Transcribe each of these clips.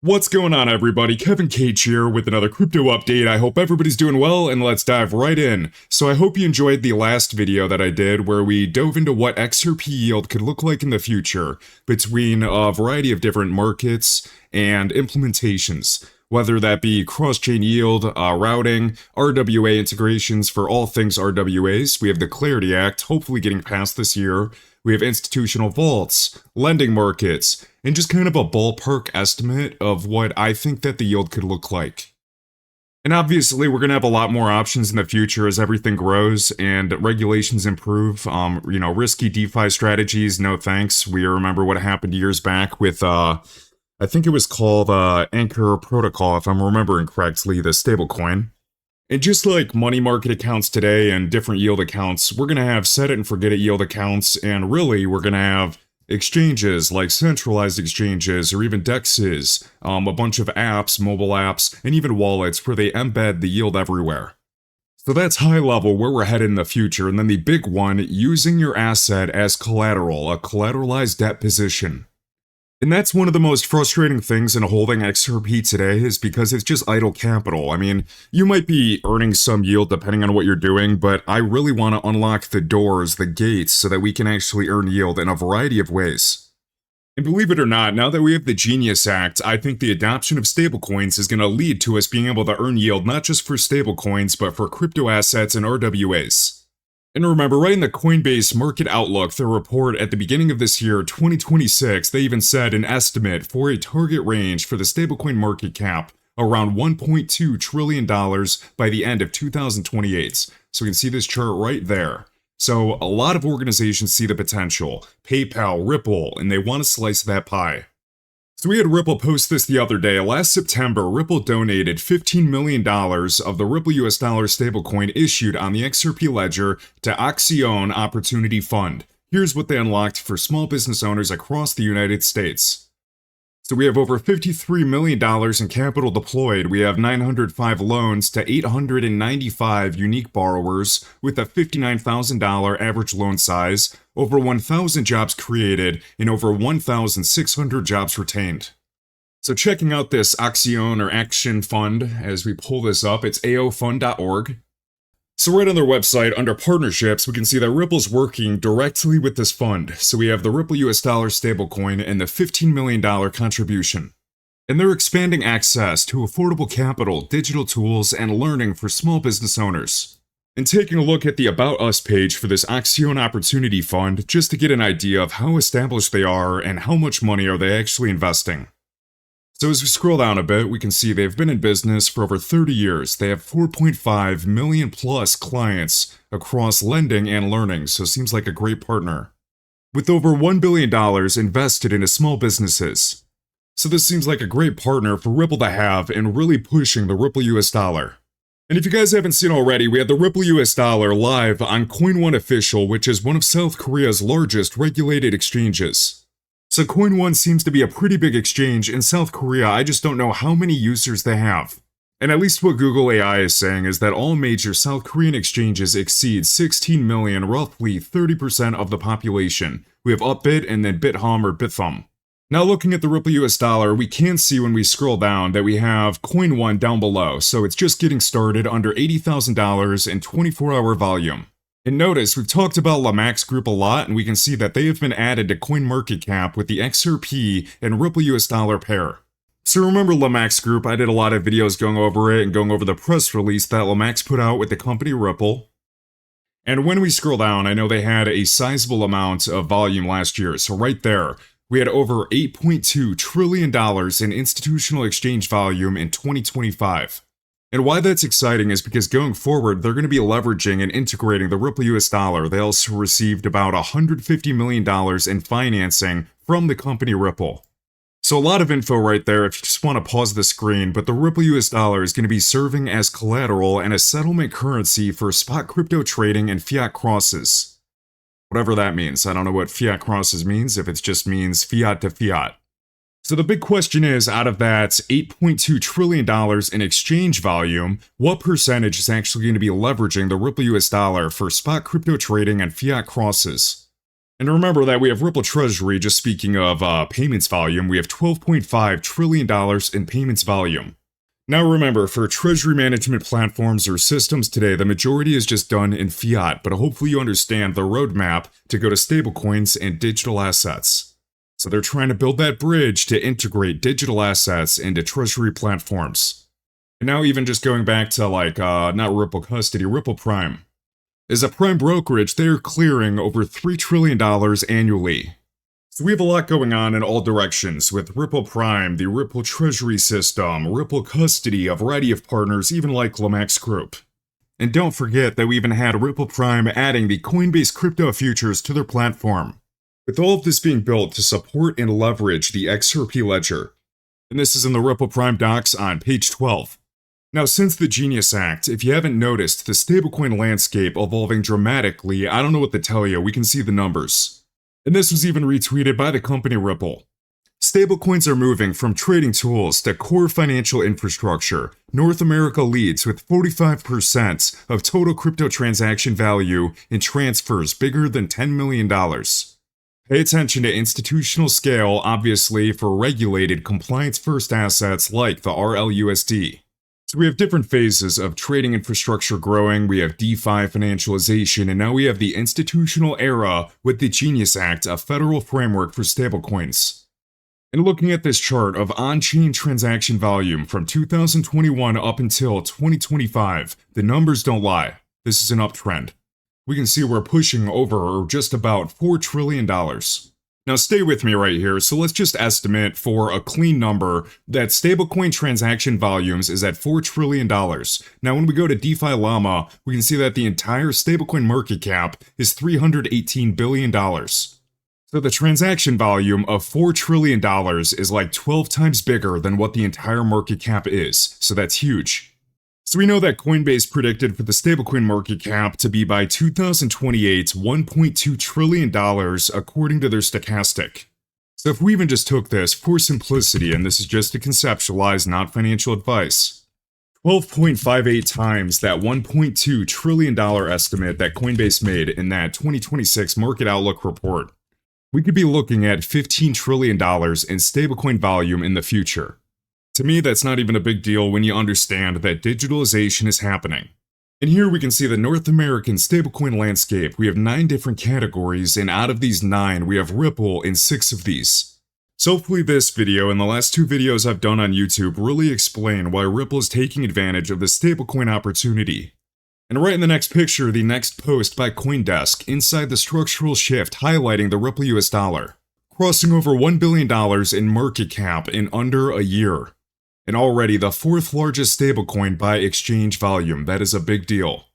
What's going on, everybody? Kevin Cage here with another crypto update. I hope everybody's doing well, and let's dive right in. So I hope you enjoyed the last video that I did where we dove into what XRP yield could look like in the future between a variety of different markets and implementations, whether that be cross-chain yield, routing, RWA integrations for all things RWAs. We have the Clarity Act, hopefully getting passed this year. We have institutional vaults, lending markets, and just kind of a ballpark estimate of what I think that the yield could look like. And obviously, we're going to have a lot more options in the future as everything grows and regulations improve. Risky DeFi strategies, no thanks. We remember what happened years back with, I think it was called Anchor Protocol, if I'm remembering correctly, the stablecoin. And just like money market accounts today and different yield accounts, we're going to have set it and forget it yield accounts, and really we're going to have exchanges like centralized exchanges or even DEXs, a bunch of apps, mobile apps, and even wallets where they embed the yield everywhere. So that's high level where we're headed in the future, and then the big one, using your asset as collateral, a collateralized debt position. And that's one of the most frustrating things in holding XRP today is because it's just idle capital. I mean, you might be earning some yield depending on what you're doing, but I really want to unlock the doors, the gates, so that we can actually earn yield in a variety of ways. And believe it or not, now that we have the Genius Act, I think the adoption of stablecoins is going to lead to us being able to earn yield not just for stablecoins, but for crypto assets and RWAs. And remember, right in the Coinbase Market Outlook, their report at the beginning of this year, 2026, they even said an estimate for a target range for the stablecoin market cap around $1.2 trillion by the end of 2028. So we can see this chart right there. So a lot of organizations see the potential. PayPal, Ripple, and they want to slice that pie. So we had Ripple post this the other day. Last September, Ripple donated $15 million of the Ripple US dollar stablecoin issued on the XRP ledger to Accion Opportunity Fund. Here's what they unlocked for small business owners across the United States. So we have over $53 million in capital deployed. We have 905 loans to 895 unique borrowers with a $59,000 average loan size, over 1,000 jobs created, and over 1,600 jobs retained. So checking out this Accion or Accion fund, as we pull this up, it's aofund.org. So right on their website, under partnerships, we can see that Ripple's working directly with this fund. So we have the Ripple US dollar stablecoin and the $15 million contribution. And they're expanding access to affordable capital, digital tools, and learning for small business owners. And taking a look at the About Us page for this Accion Opportunity Fund, just to get an idea of how established they are and how much money are they actually investing. So as we scroll down a bit, we can see they've been in business for over 30 years. They have 4.5 million plus clients across lending and learning, so it seems like a great partner. With over $1 billion invested into small businesses. So this seems like a great partner for Ripple to have in really pushing the Ripple US dollar. And if you guys haven't seen already, we have the Ripple US dollar live on Coin1 Official, which is one of South Korea's largest regulated exchanges. So Coin1 seems to be a pretty big exchange in South Korea. I just don't know how many users they have. And at least what Google AI is saying is that all major South Korean exchanges exceed 16 million, roughly 30% of the population. We have Upbit and then BitHum or Bithum. Now looking at the Ripple US dollar, we can see when we scroll down that we have Coin1 down below. So it's just getting started under $80,000 in 24-hour volume. And notice, we've talked about Lamax Group a lot, and we can see that they have been added to CoinMarketCap with the XRP and Ripple US dollar pair. So remember Lamax Group, I did a lot of videos going over it and going over the press release that Lamax put out with the company Ripple. And when we scroll down, I know they had a sizable amount of volume last year, so right there, we had over $8.2 trillion in institutional exchange volume in 2025. And why that's exciting is because going forward, they're going to be leveraging and integrating the Ripple US dollar. They also received about $150 million in financing from the company Ripple. So a lot of info right there if you just want to pause the screen, but the Ripple US dollar is going to be serving as collateral and a settlement currency for spot crypto trading and fiat crosses. Whatever that means. I don't know what fiat crosses means, if it just means fiat to fiat. So the big question is, out of that $8.2 trillion in exchange volume, what percentage is actually going to be leveraging the Ripple US dollar for spot crypto trading and fiat crosses? And remember that we have Ripple Treasury, just speaking of payments volume, we have $12.5 trillion in payments volume. Now remember, for treasury management platforms or systems today, the majority is just done in fiat, but hopefully you understand the roadmap to go to stablecoins and digital assets. So they're trying to build that bridge to integrate digital assets into treasury platforms. And now even just going back to not Ripple Custody, Ripple Prime. As a prime brokerage, they're clearing over $3 trillion annually. So we have a lot going on in all directions with Ripple Prime, the Ripple Treasury System, Ripple Custody, a variety of partners, even like Lomax Group. And don't forget that we even had Ripple Prime adding the Coinbase crypto futures to their platform. With all of this being built to support and leverage the XRP ledger. And this is in the Ripple Prime docs on page 12. Now, since the Genius Act, if you haven't noticed the stablecoin landscape evolving dramatically, I don't know what to tell you, we can see the numbers. And this was even retweeted by the company Ripple. Stablecoins are moving from trading tools to core financial infrastructure. North America leads with 45% of total crypto transaction value in transfers bigger than $10 million. Pay attention to institutional scale, obviously, for regulated compliance-first assets like the RLUSD. So we have different phases of trading infrastructure growing, we have DeFi financialization, and now we have the institutional era with the Genius Act, a federal framework for stablecoins. And looking at this chart of on-chain transaction volume from 2021 up until 2025, the numbers don't lie. This is an uptrend. We can see we're pushing over just about $4 trillion. Now stay with me right here, so let's just estimate for a clean number that stablecoin transaction volumes is at $4 trillion. Now when we go to DeFi Llama, we can see that the entire stablecoin market cap is $318 billion. So the transaction volume of $4 trillion is like 12 times bigger than what the entire market cap is, so that's huge. So we know that Coinbase predicted for the stablecoin market cap to be by 2028 $1.2 trillion according to their stochastic. So if we even just took this for simplicity, and this is just to conceptualize, not financial advice, 12.58 times that $1.2 trillion estimate that Coinbase made in that 2026 Market Outlook report, we could be looking at $15 trillion in stablecoin volume in the future. To me, that's not even a big deal when you understand that digitalization is happening. And here we can see the North American stablecoin landscape. We have 9 different categories, and out of these 9, we have Ripple in 6 of these. So hopefully this video and the last 2 videos I've done on YouTube really explain why Ripple is taking advantage of the stablecoin opportunity. And right in the next picture, the next post by CoinDesk, inside the structural shift highlighting the Ripple US dollar, crossing over $1 billion in market cap in under a year. And already the 4th largest stablecoin by exchange volume. That is a big deal.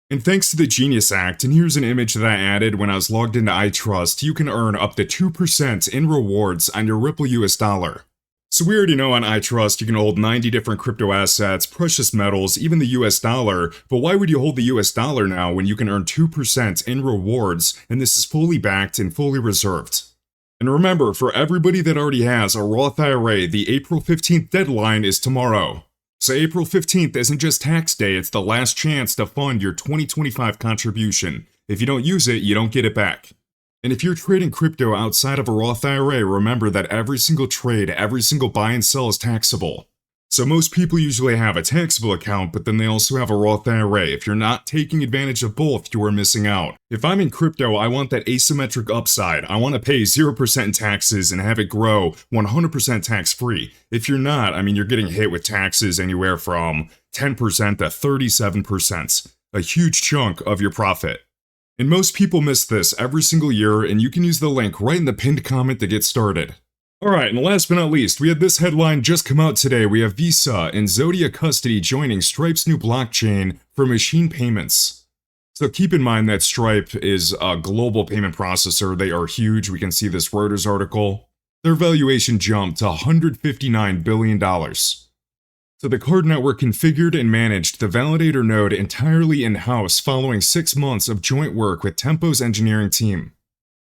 And thanks to the Genius Act, and here's an image that I added when I was logged into iTrust, you can earn up to 2% in rewards on your Ripple US dollar. So we already know on iTrust you can hold 90 different crypto assets, precious metals, even the US dollar, but why would you hold the US dollar now when you can earn 2% in rewards, and this is fully backed and fully reserved? And remember, for everybody that already has a Roth IRA, the April 15th deadline is tomorrow. So April 15th isn't just tax day, it's the last chance to fund your 2025 contribution. If you don't use it, you don't get it back. And if you're trading crypto outside of a Roth IRA, remember that every single trade, every single buy and sell is taxable. So most people usually have a taxable account, but then they also have a Roth IRA. If you're not taking advantage of both, you are missing out. If I'm in crypto, I want that asymmetric upside. I want to pay 0% in taxes and have it grow 100% tax-free. If you're not, I mean, you're getting hit with taxes anywhere from 10% to 37%, a huge chunk of your profit. And most people miss this every single year, and you can use the link right in the pinned comment to get started. Alright, and last but not least, we had this headline just come out today. We have Visa and Zodiac Custody joining Stripe's new blockchain for machine payments. So keep in mind that Stripe is a global payment processor. They are huge. We can see this Reuters article. Their valuation jumped to $159 billion. So the card network configured and managed the validator node entirely in-house following 6 months of joint work with Tempo's engineering team.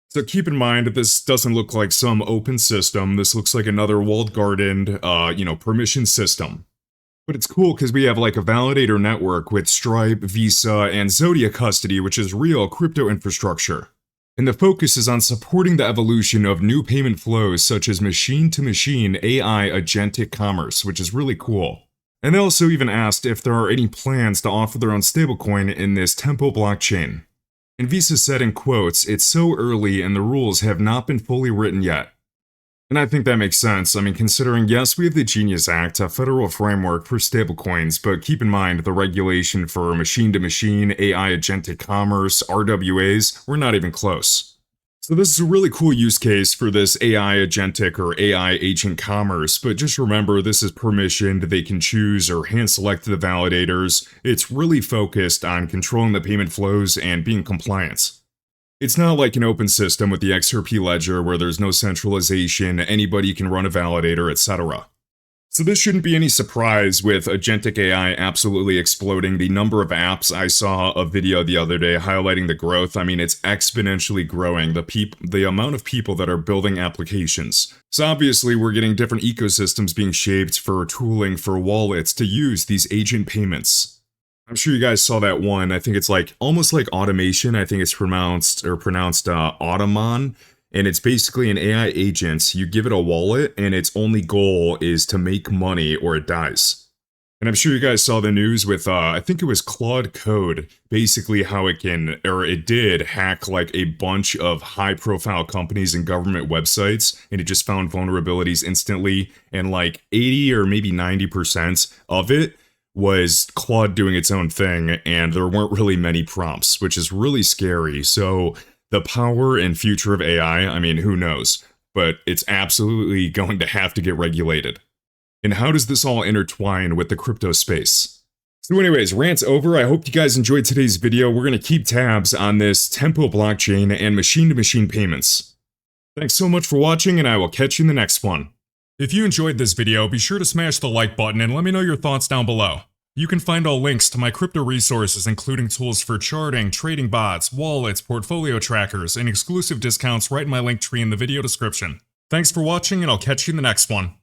So keep in mind that this doesn't look like some open system. This looks like another walled garden, permission system. But it's cool because we have like a validator network with Stripe, Visa, and Zodiac Custody, which is real crypto infrastructure. And the focus is on supporting the evolution of new payment flows such as machine-to-machine AI agentic commerce, which is really cool. And they also even asked if there are any plans to offer their own stablecoin in this Tempo blockchain. And Visa said in quotes, "It's so early and the rules have not been fully written yet." And I think that makes sense. I mean, considering, yes, we have the Genius Act, a federal framework for stablecoins, but keep in mind the regulation for machine-to-machine, AI agentic commerce, RWAs, we're not even close. So this is a really cool use case for this AI agentic or AI agent commerce, but just remember this is permissioned, they can choose or hand select the validators. It's really focused on controlling the payment flows and being compliant. It's not like an open system with the XRP ledger where there's no centralization, anybody can run a validator, etc. So this shouldn't be any surprise with agentic AI absolutely exploding. The number of apps, I saw a video the other day highlighting the growth. I mean, it's exponentially growing, the amount of people that are building applications. So obviously we're getting different ecosystems being shaped for tooling for wallets to use these agent payments. I'm sure you guys saw that one. I think it's like almost like automation. I think it's pronounced Automon. And it's basically an AI agent. You give it a wallet, and its only goal is to make money or it dies. And I'm sure you guys saw the news with, I think it was Claude Code, basically how it did hack like a bunch of high-profile companies and government websites, and it just found vulnerabilities instantly, and like 80 or maybe 90% of it was Claude doing its own thing, and there weren't really many prompts, which is really scary. So the power and future of AI, I mean, who knows? But it's absolutely going to have to get regulated. And how does this all intertwine with the crypto space? So anyways, rant's over. I hope you guys enjoyed today's video. We're going to keep tabs on this Tempo blockchain and machine-to-machine payments. Thanks so much for watching, and I will catch you in the next one. If you enjoyed this video, be sure to smash the like button and let me know your thoughts down below. You can find all links to my crypto resources, including tools for charting, trading bots, wallets, portfolio trackers, and exclusive discounts right in my link tree in the video description. Thanks for watching, and I'll catch you in the next one.